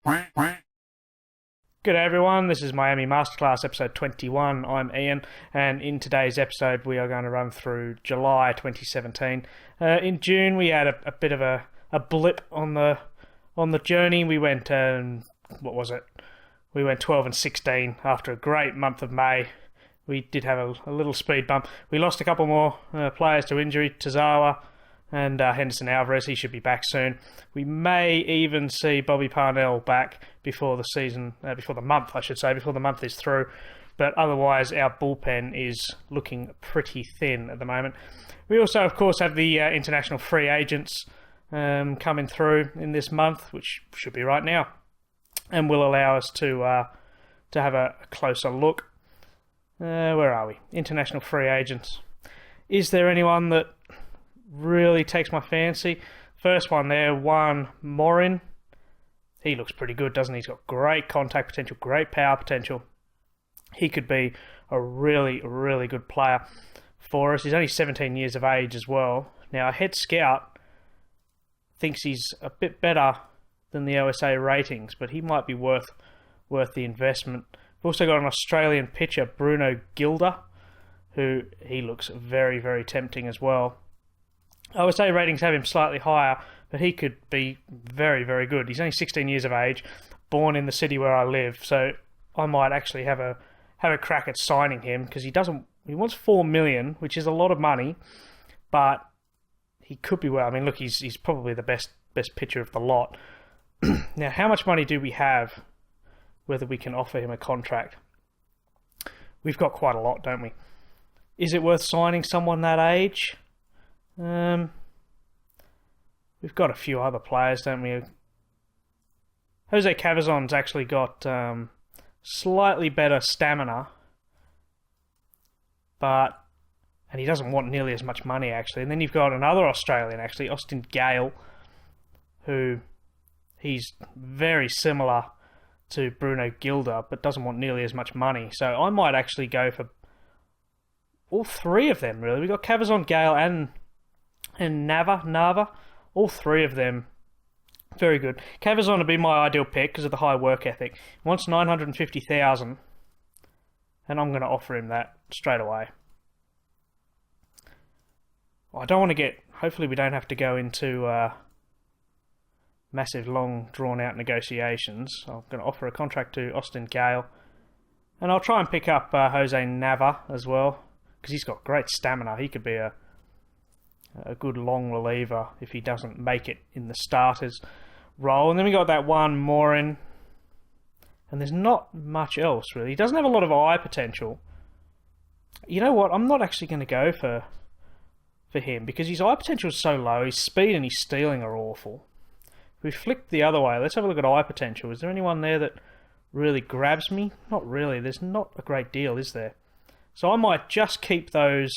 G'day everyone, this is Miami Masterclass episode 21. I'm Ian, and in today's episode we are going to run through July 2017. In June we had a bit of a blip on the journey. We went, what was it? We went 12 and 16 after a great month of May. We did have a little speed bump. We lost a couple more players to injury, Tozawa and Henderson Alvarez. He should be back soon. We may even see Bobby Parnell back before the month is through. But otherwise, our bullpen is looking pretty thin at the moment. We also, of course, have the international free agents coming through in this month, which should be right now, and will allow us to have a closer look. Where are we? International free agents. Is there anyone that really takes my fancy? First one there, Juan Morin. He looks pretty good, doesn't he? He's got great contact potential, great power potential. He could be a really, really good player for us. He's only 17 years of age as well. Now, our head scout thinks he's a bit better than the OSA ratings, but he might be worth the investment. We've also got an Australian pitcher, Bruno Gilder, who he looks very, very tempting as well. OSA ratings have him slightly higher, but he could be very, very good. He's only 16 years of age, born in the city where I live, so I might actually have a crack at signing him, because he wants $4 million, which is a lot of money, but he could be well. I mean, look, he's probably the best pitcher of the lot. Now, how much money do we have, whether we can offer him a contract? We've got quite a lot, don't we? Is it worth signing someone that age? We've got a few other players, don't we? Jose Cavazon's actually got slightly better stamina, and he doesn't want nearly as much money, actually. And then you've got another Australian, actually, Austin Gale, who he's very similar to Bruno Gilder, but doesn't want nearly as much money. So I might actually go for all three of them, really. We've got Cavazon, Gale, and Nava, all three of them, very good. Cavazon would be my ideal pick because of the high work ethic. He wants $950,000, and I'm going to offer him that straight away. I don't want to hopefully we don't have to go into massive, long, drawn-out negotiations. I'm going to offer a contract to Austin Gale, and I'll try and pick up Jose Nava as well, because he's got great stamina. He could be a good long reliever if he doesn't make it in the starters role. And then we got that one Morin, and there's not much else really. He doesn't have a lot of eye potential. You know what? I'm not actually going to go for him because his eye potential is so low. His speed and his stealing are awful. If we flick the other way, let's have a look at eye potential. Is there anyone there that really grabs me? Not really. There's not a great deal, is there? So I might just keep those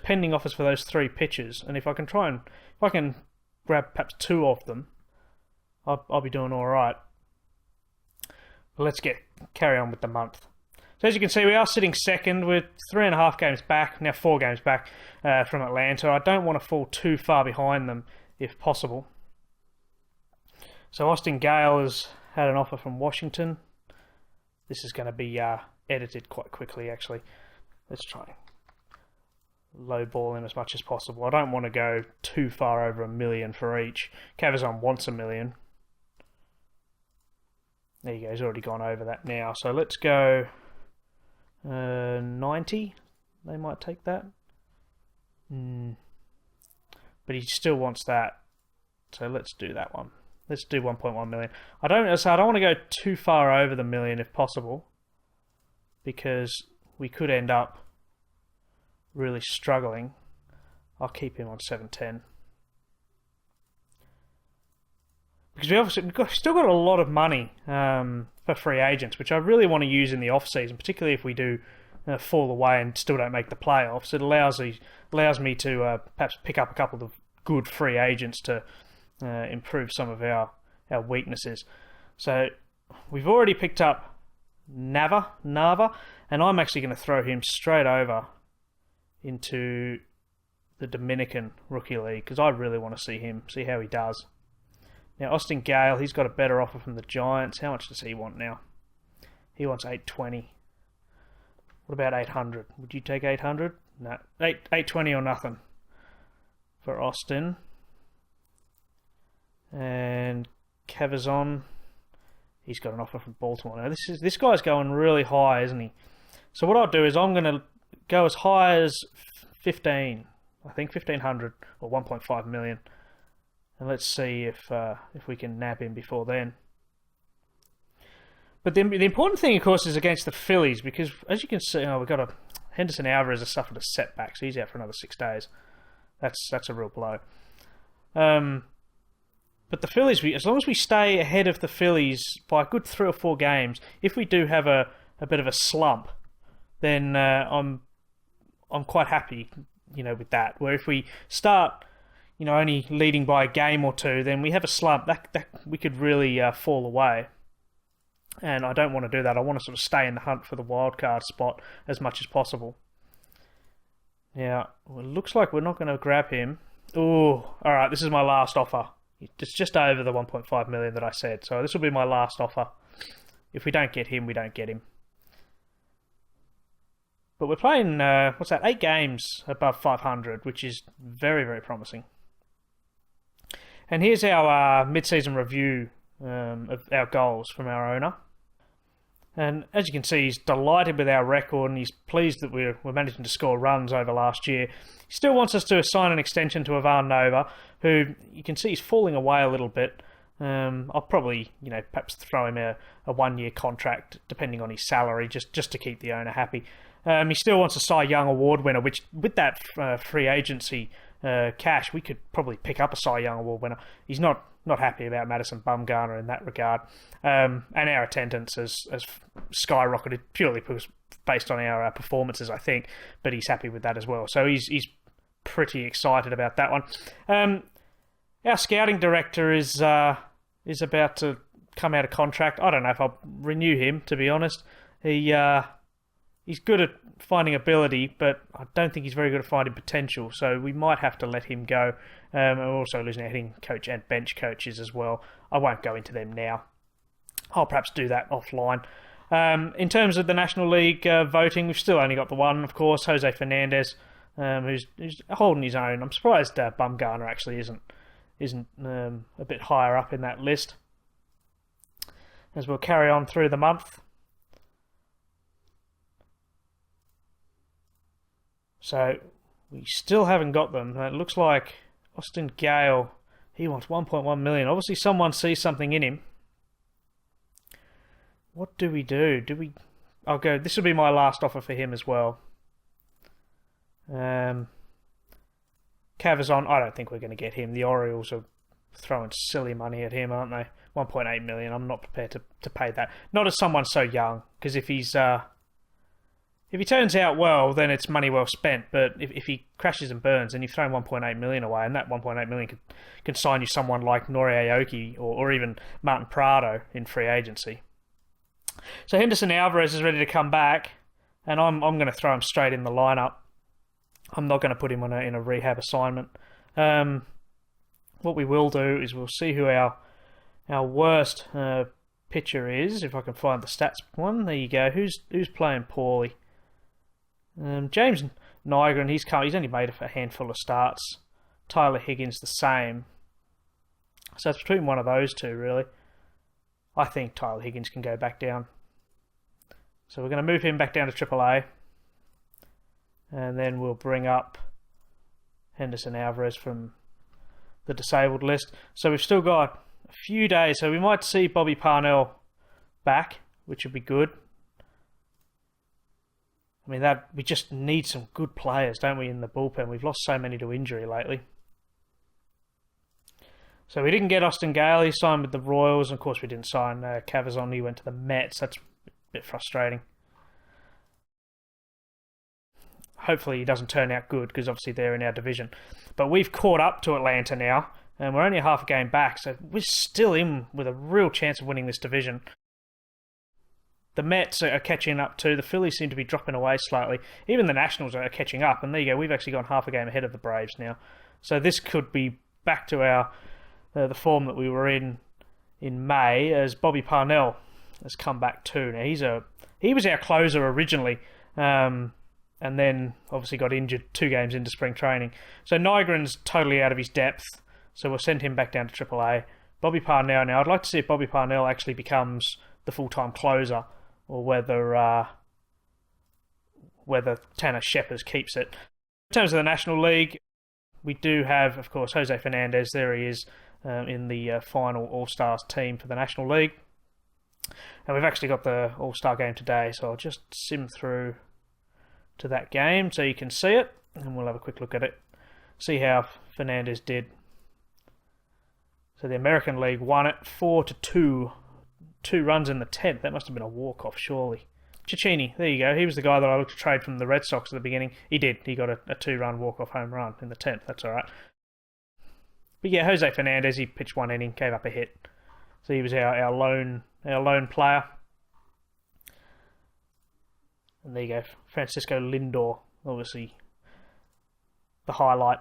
pending offers for those three pitchers, and if I can grab perhaps two of them, I'll be doing all right. But let's carry on with the month. So as you can see, we are sitting second with 3.5 games back, now 4 games back from Atlanta. I don't want to fall too far behind them if possible. So Austin Gale has had an offer from Washington. This is going to be edited quite quickly, actually. Let's try low ball him as much as possible. I don't want to go too far over $1 million for each. Cavazon wants $1 million. There you go, he's already gone over that now. So let's go 90. They might take that. But he still wants that. So let's do that one. Let's do 1.1 million. I don't want to go too far over the $1 million if possible, because we could end up really struggling. I'll keep him on 710. Because we've still got a lot of money for free agents, which I really want to use in the off-season, particularly if we do fall away and still don't make the playoffs. It allows me to perhaps pick up a couple of good free agents to improve some of our weaknesses. So we've already picked up Nava, and I'm actually going to throw him straight over into the Dominican Rookie League because I really want to see how he does. Now, Austin Gale, he's got a better offer from the Giants. How much does he want now? He wants 820. What about 800? Would you take 800? No. 820 or nothing for Austin. And Cavazon, he's got an offer from Baltimore. Now, this guy's going really high, isn't he? So what I'll do is I'm going to go as high as 15. I think 1,500 or 1.5 million. And let's see if we can nab him before then. But the important thing, of course, is against the Phillies, because as you can see, we've got Henderson Alvarez has suffered a setback, so he's out for another 6 days. That's a real blow. But the Phillies, as long as we stay ahead of the Phillies by a good 3 or 4 games, if we do have a bit of a slump, then I'm quite happy, with that. Where if we start, only leading by a game or 2, then we have a slump that we could really fall away. And I don't want to do that. I want to sort of stay in the hunt for the wild card spot as much as possible. Now, it looks like we're not going to grab him. Oh, all right. This is my last offer. It's just over the 1.5 million that I said. So this will be my last offer. If we don't get him, we don't get him. But we're playing, 8 games above 500, which is very, very promising. And here's our mid-season review of our goals from our owner. And as you can see, he's delighted with our record and he's pleased that we're managing to score runs over last year. He still wants us to assign an extension to Ivan Nova, who you can see is falling away a little bit. I'll probably, perhaps throw him a 1-year contract, depending on his salary, just to keep the owner happy. He still wants a Cy Young Award winner, which with that free agency cash, we could probably pick up a Cy Young Award winner. He's not happy about Madison Bumgarner in that regard. And our attendance has skyrocketed purely based on our performances, I think. But he's happy with that as well. So he's pretty excited about that one. Our scouting director is about to come out of contract. I don't know if I'll renew him, to be honest. He's good at finding ability, but I don't think he's very good at finding potential. So we might have to let him go. We're also losing our hitting coach and bench coaches as well. I won't go into them now. I'll perhaps do that offline. In terms of the National League voting, we've still only got the one, of course, Jose Fernandez, who's holding his own. I'm surprised Bumgarner actually isn't a bit higher up in that list. As we'll carry on through the month. So we still haven't got them. It looks like Austin Gale, he wants 1.1 million. Obviously someone sees something in him. What do we do? I'll go, this will be my last offer for him as well. Cavazon, I don't think we're going to get him. The Orioles are throwing silly money at him, aren't they? 1.8 million. I'm not prepared to pay that. Not as someone so young, because if he turns out well, then it's money well spent. But if he crashes and burns, then you've thrown 1.8 million away, and that 1.8 million can sign you someone like Nori Aoki or even Martin Prado in free agency. So Henderson Alvarez is ready to come back, and I'm going to throw him straight in the lineup. I'm not going to put him in a rehab assignment. What we will do is we'll see who our worst pitcher is, if I can find the stats one. There you go. Who's playing poorly? James Nigren, he's only made a handful of starts. Tyler Higgins the same. So it's between one of those two, really. I think Tyler Higgins can go back down. So we're going to move him back down to AAA. And then we'll bring up Henderson Alvarez from the disabled list. So we've still got a few days. So we might see Bobby Parnell back, which would be good. I mean, we just need some good players, don't we, in the bullpen? We've lost so many to injury lately. So we didn't get Austin Gale. He signed with the Royals. And of course, we didn't sign Cavazon. He went to the Mets. That's a bit frustrating. Hopefully he doesn't turn out good, because obviously they're in our division. But we've caught up to Atlanta now, and we're only a half a game back. So we're still in with a real chance of winning this division. The Mets are catching up too. The Phillies seem to be dropping away slightly. Even the Nationals are catching up. And there you go. We've actually gone half a game ahead of the Braves now. So this could be back to our the form that we were in May, as Bobby Parnell has come back too. Now he was our closer originally, and then obviously got injured 2 games into spring training. So Nygren's totally out of his depth, so we'll send him back down to AAA. Bobby Parnell now, I'd like to see if Bobby Parnell actually becomes the full-time closer, or whether Tanner Sheppers keeps it. In terms of the National League, we do have, of course, Jose Fernandez. There he is in the final All-Stars team for the National League. And we've actually got the All-Star game today, so I'll just sim through to that game so you can see it, and we'll have a quick look at it. See how Fernandez did. So the American League won it 4-2. 2 runs in the 10th. That must have been a walk-off, surely. Cicchini, there you go. He was the guy that I looked to trade from the Red Sox at the beginning. He did. He got a 2-run walk-off home run in the 10th. That's all right. But yeah, Jose Fernandez, he pitched 1 inning, gave up a hit. So he was our lone player. And there you go. Francisco Lindor, obviously the highlight.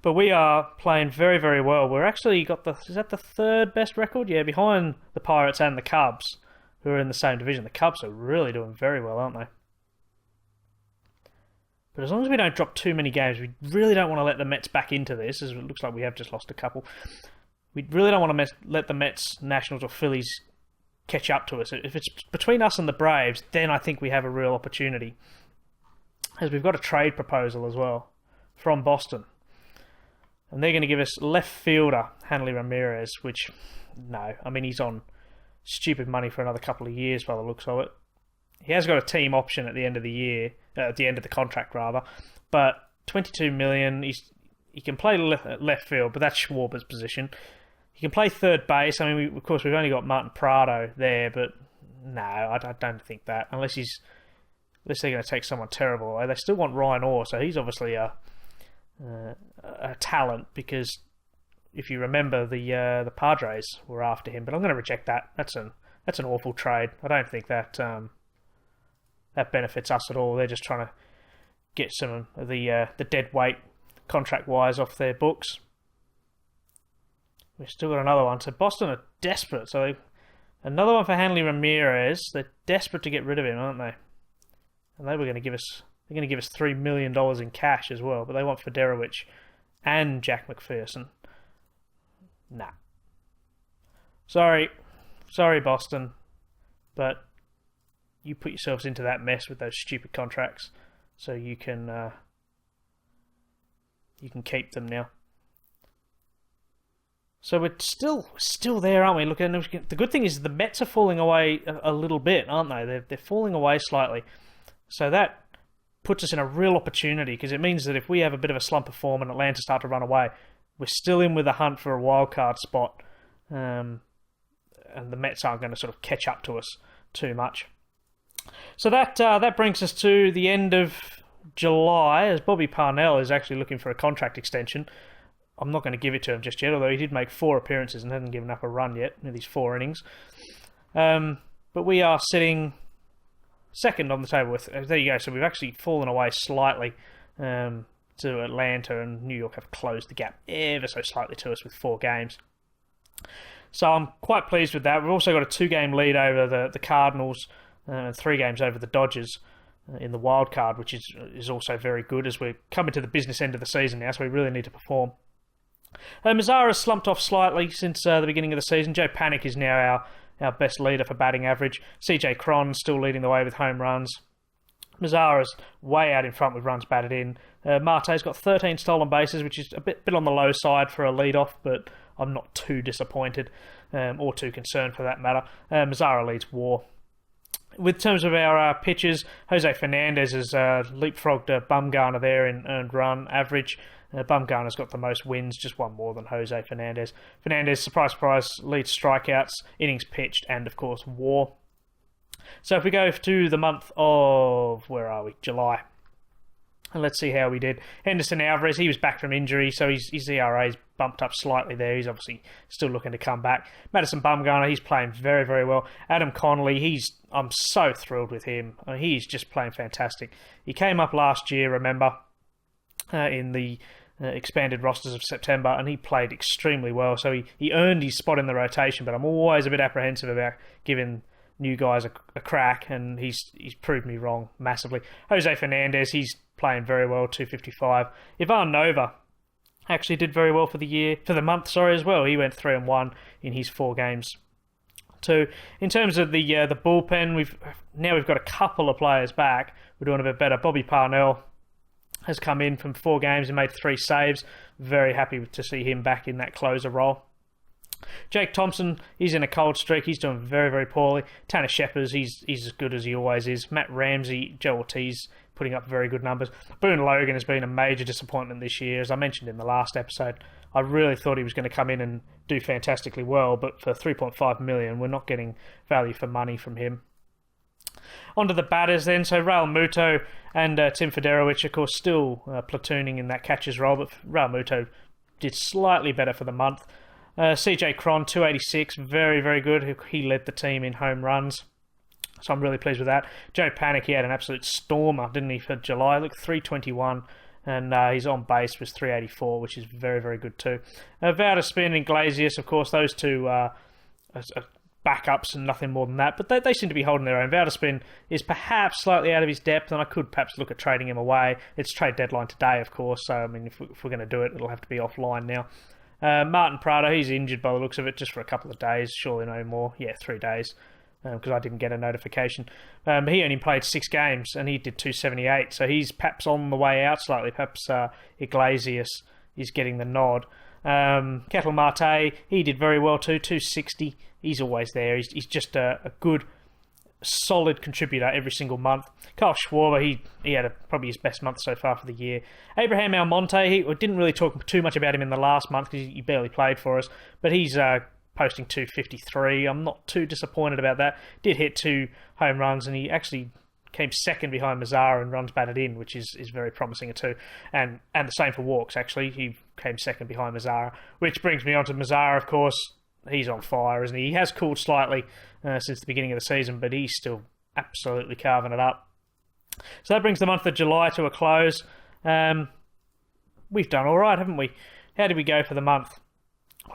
But we are playing very, very well. We're actually got is that the 3rd best record? Yeah, behind the Pirates and the Cubs, who are in the same division. The Cubs are really doing very well, aren't they? But as long as we don't drop too many games, we really don't want to let the Mets back into this, as it looks like we have just lost a couple. We really don't want to let the Mets, Nationals, or Phillies catch up to us. If it's between us and the Braves, then I think we have a real opportunity. As we've got a trade proposal as well from Boston. And they're going to give us left fielder, Hanley Ramirez, which, no. I mean, he's on stupid money for another couple of years by the looks of it. He has got a team option at the end of the year, at the end of the contract rather, but $22 million. He can play left field, but that's Schwarber's position. He can play third base. I mean, of course, we've only got Martin Prado there, but no, I don't think that. Unless they're going to take someone terrible away. They still want Ryan Orr, so he's obviously a talent, because if you remember, the Padres were after him. But I'm going to reject that. That's an awful trade. I don't think that that benefits us at all. They're just trying to get some of the dead weight contract-wise off their books. We've still got another one. So Boston are desperate. So another one for Hanley Ramirez. They're desperate to get rid of him, aren't they? And they were going to give us. They're going to give us $3 million in cash as well, but they want Federowicz and Jack McPherson. Nah. Sorry, Boston, but you put yourselves into that mess with those stupid contracts, so you can keep them now. So we're still there, aren't we? Look, the good thing is the Mets are falling away a little bit, aren't they? They're falling away slightly, so that puts us in a real opportunity, because it means that if we have a bit of a slump of form and Atlanta start to run away, we're still in with a hunt for a wild card spot, and the Mets aren't going to sort of catch up to us too much. So that brings us to the end of July, as Bobby Parnell is actually looking for a contract extension. I'm not going to give it to him just yet, although he did make 4 appearances and hasn't given up a run yet in these 4 innings. But we are sitting second on the table with. There you go. So we've actually fallen away slightly to Atlanta, and New York have closed the gap ever so slightly to us with 4 games. So I'm quite pleased with that. We've also got a 2-game lead over the Cardinals, and 3 games over the Dodgers in the wild card, which is also very good, as we're coming to the business end of the season now, so we really need to perform. Mazzara's slumped off slightly since the beginning of the season. Joe Panic is now our best leader for batting average. CJ Cron still leading the way with home runs. Mazzara's way out in front with runs batted in. Marte's got 13 stolen bases, which is a bit on the low side for a lead-off, but I'm not too disappointed, or too concerned for that matter. Mazzara leads WAR. With terms of our pitchers, Jose Fernandez has leapfrogged Bumgarner there in earned run average. Bumgarner's got the most wins, just one more than Jose Fernandez. Fernandez, surprise, surprise, leads strikeouts, innings pitched, and of course WAR. So if we go to the month of, where are we, July, and let's see how we did. Henderson Alvarez, he was back from injury, so his ERA's bumped up slightly there. He's obviously still looking to come back. Madison Bumgarner, he's playing very, very well. Adam Connolly, I'm so thrilled with him. He's just playing fantastic. He came up last year, remember, in the expanded rosters of September, and he played extremely well. So he earned his spot in the rotation, but I'm always a bit apprehensive about giving new guys a crack, and he's proved me wrong massively. Jose Fernandez, he's playing very well, 255. Ivan Nova actually did very well for the month, as well. He went 3-1 in his 4 games. too. In terms of the bullpen, we've got a couple of players back. We're doing a bit better. Bobby Parnell has come in from 4 games and made 3 saves. Very happy to see him back in that closer role. Jake Thompson, he's in a cold streak. He's doing very, very poorly. Tanner Sheppers, he's as good as he always is. Matt Ramsey, Joe Ortiz, putting up very good numbers. Boone Logan has been a major disappointment this year. As I mentioned in the last episode, I really thought he was going to come in and do fantastically well, but for $3.5 million, we're not getting value for money from him. On to the batters then. So Raul Muto and Tim Federowicz, of course, still platooning in that catcher's role, but Raul Muto did slightly better for the month. CJ Cron, 286, very, very good. He led the team in home runs, so I'm really pleased with that. Joe Panic, he had an absolute stormer, didn't he, for July? Look, 321, and his on base was 384, which is very, very good too. Valdespin and Iglesias, of course, those two are backups and nothing more than that, but they seem to be holding their own. Valdespin is perhaps slightly out of his depth, and I could perhaps look at trading him away. It's trade deadline today, of course, so I mean, if we're going to do it, it'll have to be offline now. Martin Prado, he's injured by the looks of it, just for a couple of days, surely no more. Yeah, 3 days, because I didn't get a notification. He only played 6 games, and he did 278, so he's perhaps on the way out slightly. Perhaps Iglesias is getting the nod. Ketel Marte, he did very well too, 260. He's always there. He's just a good, solid contributor every single month. Kyle Schwarber, he had probably his best month so far for the year. Abraham Almonte, we didn't really talk too much about him in the last month because he barely played for us, but he's posting 253. I'm not too disappointed about that. Did hit 2 home runs, and he actually came second behind Mazzara in runs batted in, which is very promising too. And the same for walks, actually. He came second behind Mazzara, which brings me on to Mazzara, of course. He's on fire, isn't he? He has cooled slightly since the beginning of the season, but he's still absolutely carving it up. So that brings the month of July to a close. We've done all right, haven't we? How did we go for the month?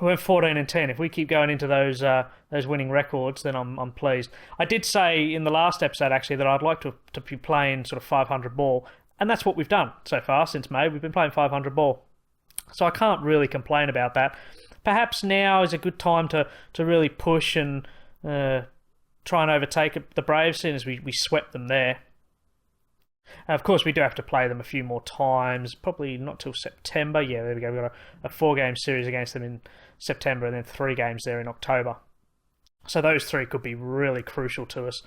We went 14-10. If we keep going into those winning records, then I'm pleased. I did say in the last episode, actually, that I'd like to be playing sort of 500 ball, and that's what we've done so far since May. We've been playing 500 ball. So I can't really complain about that. Perhaps now is a good time to really push and try and overtake the Braves, seeing as we swept them there. Of course, we do have to play them a few more times, probably not till September. Yeah, there we go. We've got a 4-game series against them in September and then 3 games there in October. So those 3 could be really crucial to us,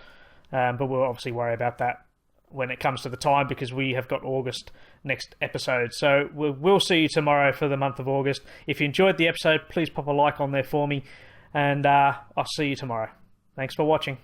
but we'll obviously worry about that when it comes to the time, because we have got August next episode. So we'll see you tomorrow for the month of August. If you enjoyed the episode, please pop a like on there for me, and I'll see you tomorrow. Thanks for watching.